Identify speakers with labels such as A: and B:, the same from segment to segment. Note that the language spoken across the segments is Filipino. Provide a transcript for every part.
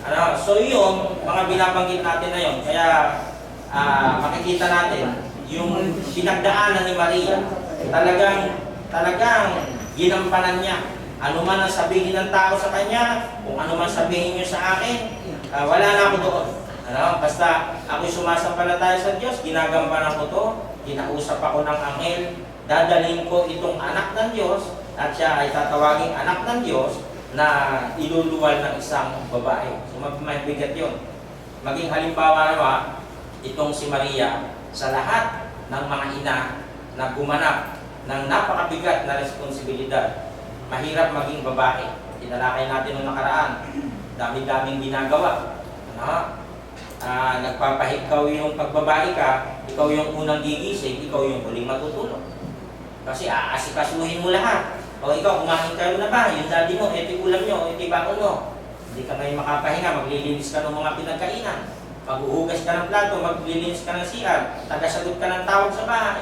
A: Ano? So yun, mga binabanggit natin na yun. Kaya makikita natin yung pinagdaanan ni Maria. Talagang ginampanan niya. Ano man ang sabihin ng tao sa kanya, kung ano man sabihin niyo sa akin, wala na ako doon. Ano? Basta ako'y sumasampalataya sa Diyos, ginagampanan ko to, kinausap ako ng anghel, dadalhin ko itong anak ng Diyos, at siya ay tatawaging anak ng Diyos na iluluwal ng isang babae. So mabigat yun. Maging halimbawa naman, itong si Maria sa lahat ng mga ina na gumanap ng napakabigat na responsibilidad. Mahirap maging babae. Tinalakay natin noong nakaraan. Dami-daming ginagawa. Ano? Nagpapahikaw yung pagbabae ka, ikaw yung unang gigising, ikaw yung huling matutulog. Kasi aasikasuhin mo lahat. O ikaw, kumain kayo na ba? Yung daddy mo, ito ulam nyo, ito bakon mo. Hindi ka ngayon makapahinga, maglilinis ka ng mga pinagkainan. Maghuhugas ka ng plato, maglilinis ka ng CR, tagasagot ka ng tawag sa bahay,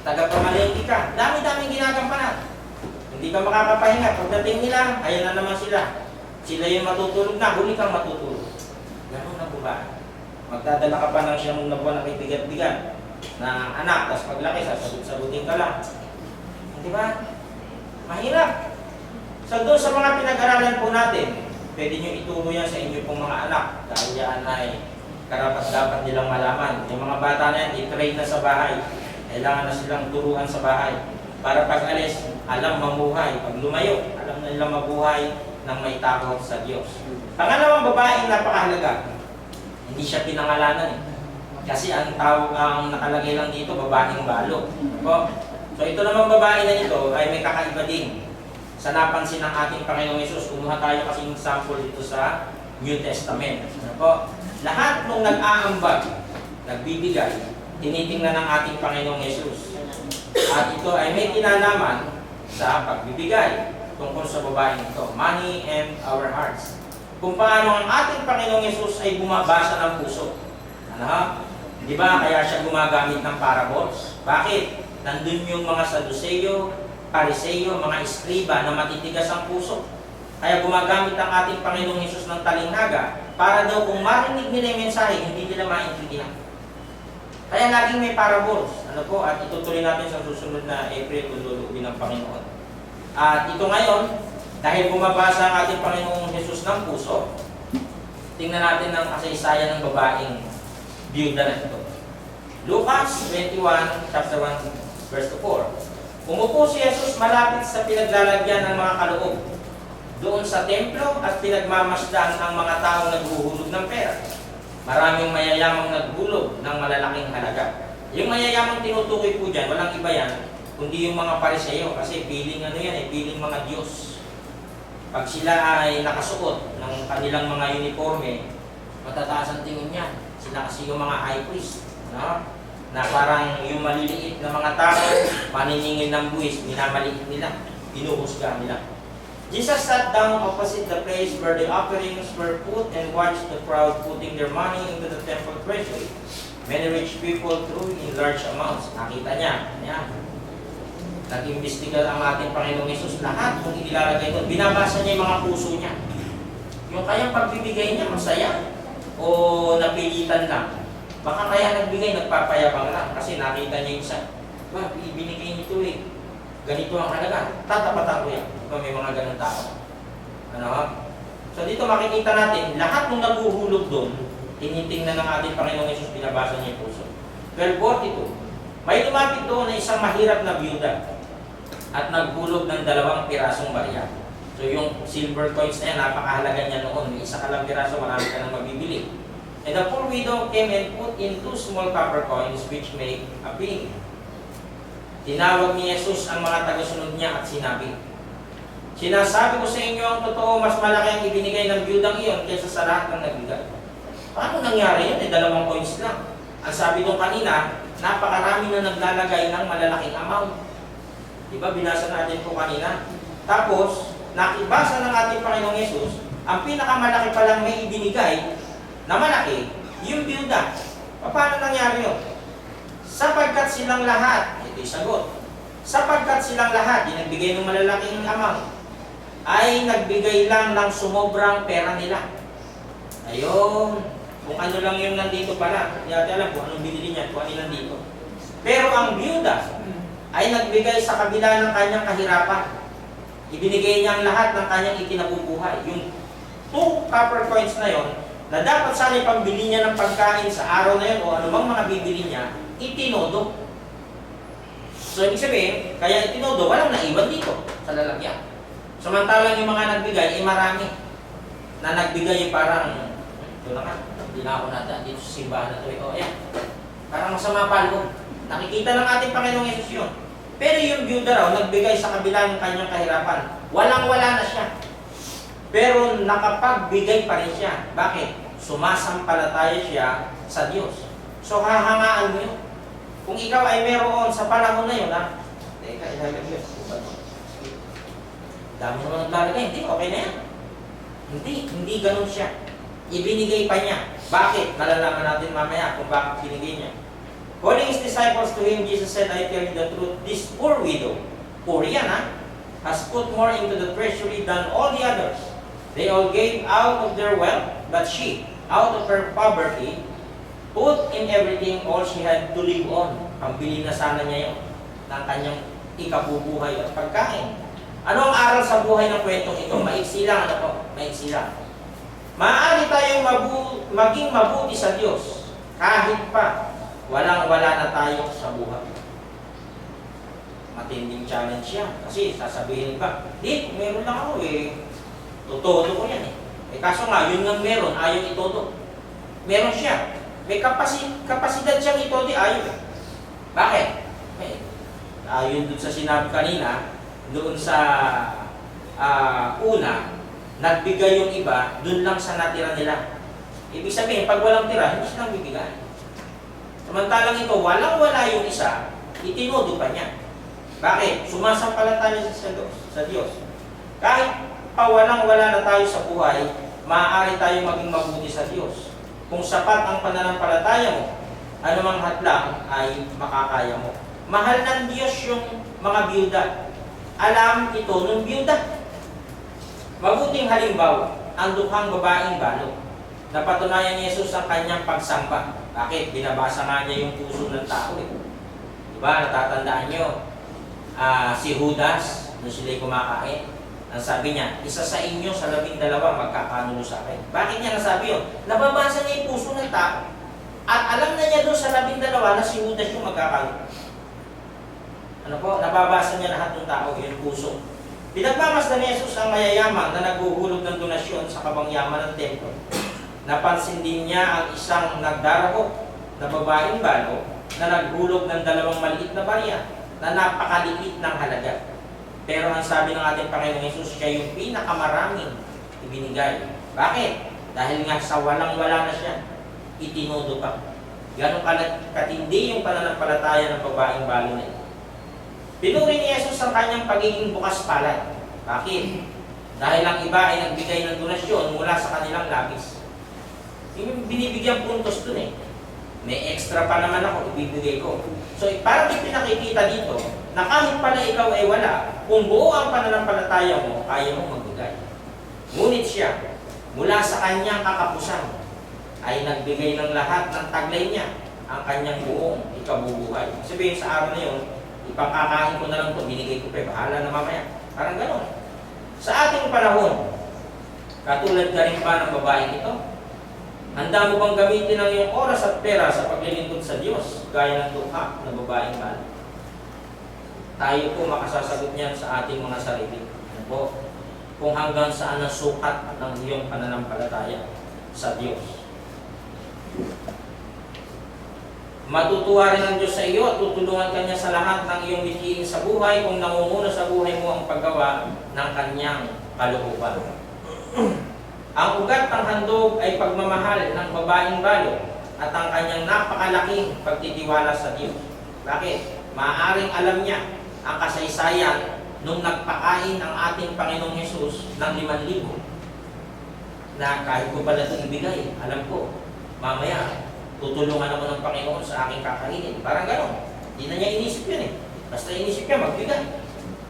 A: tagapamalengke ka. Dami-daming ginagampanan. Hindi ka makakapahinga. Pagdating nila, ayan na naman sila. Sila yung matutulog na, huli kang matutulog. Ganun na po ba? Magdadala ka pa ng siyang nabuwan na bigat-bigat na anak, tapos paglaki, sasagot-sagutin ka lang. Di ba? Mahirap. So doon sa mga pinag-aralan po natin, pwede nyo ituro yan sa inyo pong mga anak. Dahil yan ay karapat-dapat nilang malaman. Yung mga bata na yan, i-train na sa bahay. Kailangan na silang turuan sa bahay. Para pag alis, alam mamuhay. Pag lumayo, alam na nilang mabuhay ng may takot sa Diyos. Pangalawang babaeng napakahalaga. Hindi siya pinangalanan eh. Kasi ang tawag ang nakalagay lang dito, babaeng balo. So ito namang babae na ito ay may kakaiba din. Sa napansin ng ating Panginoong Yesus, kumuha tayo kasing sample dito sa New Testament. Lahat nung nag-aambag, nagbibigay, tinitingnan ng ating Panginoong Yesus. At ito ay may kinalaman sa pagbibigay tungkol sa babaeng ito. Money and our hearts. Kung paano ang ating Panginoong Yesus ay bumabasa ng puso. Ano? Di ba kaya siya gumagamit ng parables? Bakit? Nandun yung mga Saduceo, Pariseo, mga iskriba na matitigas ang puso. Kaya gumagamit ang ating Panginoong Hesus ng talinghaga para daw kung marinig nila yung mensahe, hindi nila maintindihan. Kaya laging may parables. Ano po? At itutuloy natin sa susunod na April kung luluubin ng Panginoon. At ito ngayon, dahil bumabasa ang ating Panginoong Hesus ng puso, tingnan natin ang kasaysayan ng babaeng biyuda na ito. Lucas 21, chapter 1, verse 4. Umupo si Jesus malapit sa pinaglalagyan ng mga kaloob doon sa templo at pinagmamasdan ang mga taong naghuhulog ng pera. Maraming mayayamang naghulog ng malalaking halaga. Yung mayayamang tinutukoy po dyan, walang iba yan, kundi yung mga Pariseo kasi piling ano yan piling mga Diyos. Pag sila ay nakasuot ng kanilang mga uniforme, matataas ang tingin niya. Sila kasi yung mga high priest. No? Na parang yung maliliit na mga tao, maniningil ng buwis, minamaliit nila, pinuhusga nila. Jesus sat down opposite the place where the offerings were put and watched the crowd putting their money into the temple treasury. Many rich people threw in large amounts. Nakita niya, yan. Nag-imbestiga ang ating Panginoong Yesus. Lahat kung inilalagay doon, binabasa niya yung mga puso niya. Yung kayang pagbibigay niya, masaya o napilitan lang. Baka kaya nagbigay, nagpapayabang lang kasi nakita niya yung isa. Ba, ibinigay nito eh. Ganito ang halaga. Tatapatan ko yan. May mga ganun tao. Ano? So dito makikita natin, lahat ng naguhulog doon, tinitingnan ng ating Panginoong Yesus, binabasa niya yung puso. 12:42. May lumapit doon na isang mahirap na byuda at naghulog ng 2 pirasong barya. So yung silver coins na yan, napakahalaga niya noon. May isa ka lang piraso, marami ka nang mabibili. And the poor widow came and put in 2 small copper coins which make a penny. Tinawag ni Jesus ang mga tagasunod niya at sinabi, "Sinasabi ko sa inyo ang totoo, mas malaki ang ibinigay ng byudang iyon kaysa sa lahat ng nagbigay." Paano nangyari yun? 2 coins lang. Ang sabi doon kanina, napakarami na naglalagay ng malalaking amount. Diba, binasa natin po kanina. Tapos, nakibasa ng ating Panginoong Yesus, ang pinakamalaki palang may ibinigay na malaki, yung byuda. Paano nangyari yun? Sapagkat silang lahat, ito'y sagot, sapagkat silang lahat, yung nagbigay ng malalaking amount, ay nagbigay lang ng sumobrang pera nila. Ayun. Kung ano lang yung nandito pala. Hindi natin alam kung anong binili niya, kung ano yung nandito. Pero ang byuda ay nagbigay sa kabila ng kanyang kahirapan. Ibinigay niya ang lahat ng kanyang ikinabubuhay. Yung 2 copper coins na yon, na dapat sana pambili niya ng pagkain sa araw na yun o anumang mga bibili niya, itinodo. So, ibig sabihin, kaya itinodo, walang naiwan dito sa lalagyan. Samantalang yung mga nagbigay, marami na nagbigay parang, ito na nga, hindi na ako nata dito sa simbahan na ito. O, ayan, parang masama palgo. Nakikita ng ating Panginoong Yesus yun. Pero yung byuda raw, nagbigay sa kabila ng kanyang kahirapan. Walang-wala na siya. Pero nakapagbigay pa rin siya. Bakit? Sumasampalataya siya sa Diyos. So, hahangaan mo yun. Kung ikaw ay meron sa panahon na yun, ha? Teka, ilalagay yun. Dami naman naglalagay. Hindi, okay na yan. Hindi ganun siya. Ibinigay pa niya. Bakit? Malalaman natin mamaya kung bakit binigay niya. Calling his disciples to him, Jesus said, I tell you the truth, this poor widow, poor yan ha, has put more into the treasury than all the others. They all gave out of their wealth, but she, out of her poverty, put in everything all she had to live on. Pambili na sana niya yun ng kanyang ikabubuhay at pagkain. Ano ang aral sa buhay ng kwentong ito? Maiksi lang, ano po? Maiksi lang. Maaari tayong maging mabuti sa Diyos kahit pa walang-wala na tayo sa buhay. Matinding challenge yan. Kasi sasabihin ba, di, meron lang ako eh. Tutodo ko yan eh. Kaso nga, yun nga meron, ayaw itodo. Meron siya. May kapasidad siyang itodo, ayaw eh. Bakit? Ayon dun sa sinabi kanina, doon sa una, nagbigay yung iba, dun lang sa natira nila. Ibig sabihin, pag walang tira, hindi silang bibigay. Samantalang ito, walang-wala yung isa, itinodo pa niya. Bakit? Sumasampalataya siya sa Diyos. Kahit pa walang-wala na tayo sa buhay, maaari tayong maging mabuti sa Diyos. Kung sapat ang pananampalataya mo, anumang hadlang ay makakaya mo. Mahal ng Diyos yung mga byuda. Alam ito ng byuda. Mabuting halimbawa, ang dukhang babaeng balo. Napatunayan ni Jesus ang kanyang pagsamba. Bakit? Binabasa nga niya yung puso ng tao eh. Diba? Natatandaan nyo, si Judas, nung sila'y kumakain, ang sabi niya, isa sa inyo sa 12 magkakanulo sa akin. Bakit niya nasabi yun? Nababasa niya yung puso ng tao. At alam na niya doon sa 12 na si Judas yung magkakanulo. Ano po? Nababasa niya lahat ng tao, yung puso. Pinagmamasdan ni Jesus ang mayayaman na naghuhulog ng donasyon sa kabangyaman ng templo. Napansin din niya ang isang nagdarahok na babaeng balo na naghulog ng 2 maliit na barya na napakaliit ng halaga. Pero ang sabi ng ating Panginoong Yesus, siya yung pinakamaraming ibinigay. Bakit? Dahil nga sa walang-wala na siya, itinodo pa. Ganon katindi yung pananampalataya ng babaeng balo na ito. Pinuri ni Jesus ang kanyang pagiging bukas palad. Bakit? Dahil ang iba ay nagbigay ng donasyon mula sa kanilang labis. Yung binibigyan puntos dun eh. May extra pa naman ako, ibibigay ko. So, parang pinakikita dito na kahit pala ikaw ay wala, kung buo ang pananampalataya mo, kaya mong magbigay. Ngunit siya, mula sa kanyang kakapusan, ay nagbigay ng lahat ng taglay niya, ang kanyang buong ikabubuhay. Sabihin sa araw na yun, ipakakain ko na lang ito, binigay ko pa, bahala na mamaya. Parang gano'n. Sa ating panahon, katulad ka rin ba ng babaeng ito? Handa mo bang gamitin ang iyong oras at pera sa paglilingkod sa Diyos, gaya ng dukha na babaeng balo? Tayo po makasasagot niyan sa ating mga sarili. Ano po? Kung hanggang saan ang sukat ng iyong pananampalataya sa Diyos. Matutuwa rin ang Diyos sa iyo at tutulungan ka niya sa lahat ng iyong mithiin sa buhay kung nangunguna sa buhay mo ang paggawa ng kanyang kalooban. Ang ugat ng handog ay pagmamahal ng babaeng balo at ang kanyang napakalaking pagtitiwala sa Diyos. Bakit? Maaaring alam niya ang kasaysayan nung nagpakain ang ating Panginoong Hesus ng 5,000 na kahit ko pala ito ibigay, alam ko, mamaya tutulungan ako ng Panginoon sa aking kakainin. Parang gano'n. Hindi na niya inisip yun eh. Basta inisip niya, magbigay.